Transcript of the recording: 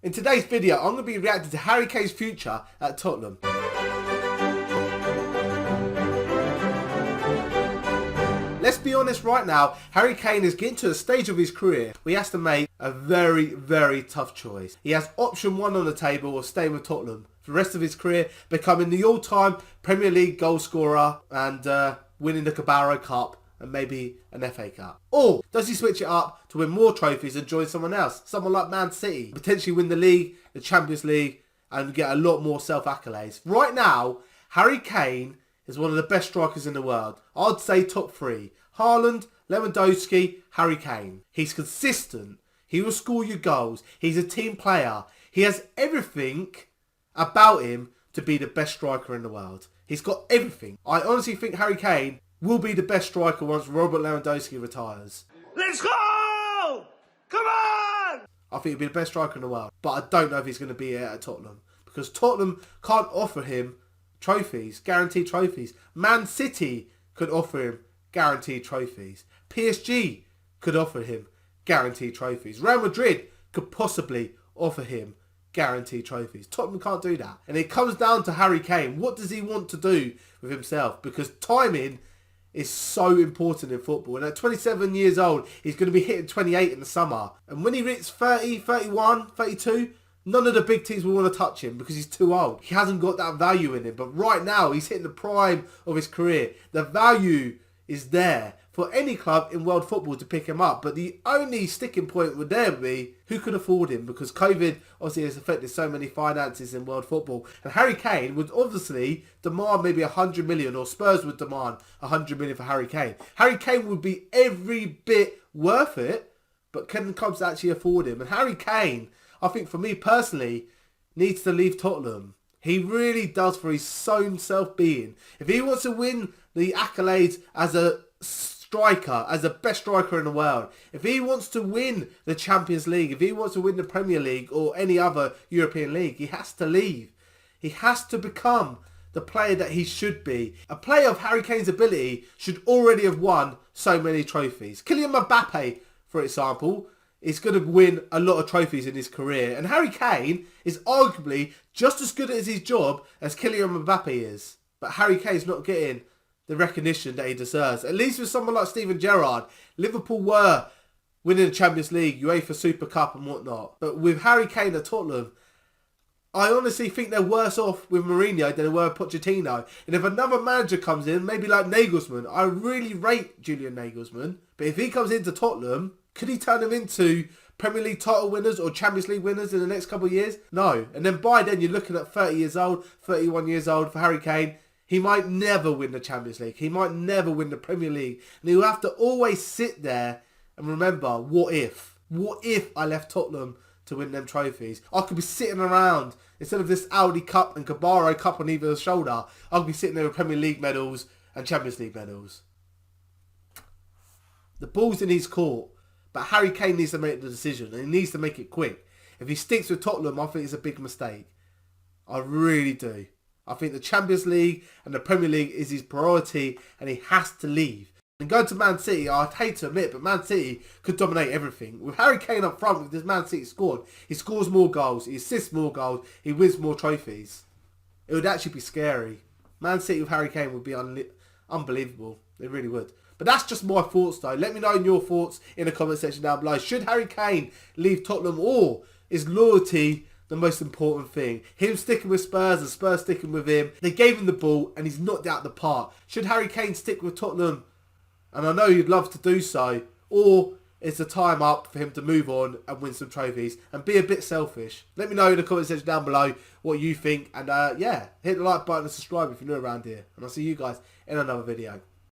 In today's video, I'm going to be reacting to Harry Kane's future at Tottenham. Let's be honest right now, Harry Kane is getting to a stage of his career where he has to make a very, very tough choice. He has option one on the table of staying with Tottenham for the rest of his career, becoming the all-time Premier League goal scorer and winning the Carabao Cup and maybe an FA Cup. Or does he switch it up to win more trophies and join someone else? Someone like Man City. Potentially win the league, the Champions League, and get a lot more self-accolades. Right now, Harry Kane is one of the best strikers in the world. I'd say top three. Haaland, Lewandowski, Harry Kane. He's consistent. He will score you goals. He's a team player. He has everything about him to be the best striker in the world. He's got everything. I honestly think Harry Kane will be the best striker once Robert Lewandowski retires. Let's go! Come on! I think he'll be the best striker in the world. But I don't know if he's going to be here at Tottenham. Because Tottenham can't offer him trophies, guaranteed trophies. Man City could offer him guaranteed trophies. PSG could offer him guaranteed trophies. Real Madrid could possibly offer him guaranteed trophies. Tottenham can't do that. And it comes down to Harry Kane. What does he want to do with himself? Because timing is so important in football. And at 27 years old, he's going to be hitting 28 in the summer. And when he hits 30, 31, 32, none of the big teams will want to touch him because he's too old. He hasn't got that value in him. But right now, he's hitting the prime of his career. The value is there for any club in world football to pick him up. But the only sticking point would there be who could afford him, because COVID obviously has affected so many finances in world football. And Harry Kane would obviously demand maybe 100 million, or Spurs would demand 100 million for Harry Kane. Harry Kane would be every bit worth it, but can clubs actually afford him? And Harry Kane, I think for me personally, needs to leave Tottenham. He really does, for his own self-being. If he wants to win the accolades as a striker, as the best striker in the world, if he wants to win the Champions League, if he wants to win the Premier League or any other European league, he has to leave. He has to become the player that he should be. A player of Harry Kane's ability should already have won so many trophies. Kylian Mbappe, for example, is going to win a lot of trophies in his career. And Harry Kane is arguably just as good at his job as Kylian Mbappe is. But Harry Kane's not getting the recognition that he deserves. At least with someone like Steven Gerrard, Liverpool were winning the Champions League, UEFA Super Cup and whatnot. But with Harry Kane at Tottenham, I honestly think they're worse off with Mourinho than they were with Pochettino. And if another manager comes in, maybe like Nagelsmann, I really rate Julian Nagelsmann. But if he comes into Tottenham, could he turn them into Premier League title winners or Champions League winners in the next couple of years? No. And then by then you're looking at 30 years old, 31 years old for Harry Kane. He might never win the Champions League. He might never win the Premier League. And he'll have to always sit there and remember, what if? What if I left Tottenham to win them trophies? I could be sitting around, instead of this Audi Cup and Carabao Cup on either shoulder, I could be sitting there with Premier League medals and Champions League medals. The ball's in his court. But Harry Kane needs to make the decision, and he needs to make it quick. If he sticks with Tottenham, I think it's a big mistake. I really do. I think the Champions League and the Premier League is his priority, and he has to leave. And going to Man City, I'd hate to admit, but Man City could dominate everything. With Harry Kane up front, with this Man City squad, he scores more goals, he assists more goals, he wins more trophies. It would actually be scary. Man City with Harry Kane would be unbelievable. It really would. But that's just my thoughts though. Let me know your thoughts in the comment section down below. Should Harry Kane leave Tottenham, or is loyalty the most important thing? Him sticking with Spurs and Spurs sticking with him. They gave him the ball and he's knocked out the park. Should Harry Kane stick with Tottenham? And I know he'd love to do so. Or is the time up for him to move on and win some trophies and be a bit selfish? Let me know in the comment section down below what you think. And yeah, hit the like button and subscribe if you're new around here. And I'll see you guys in another video.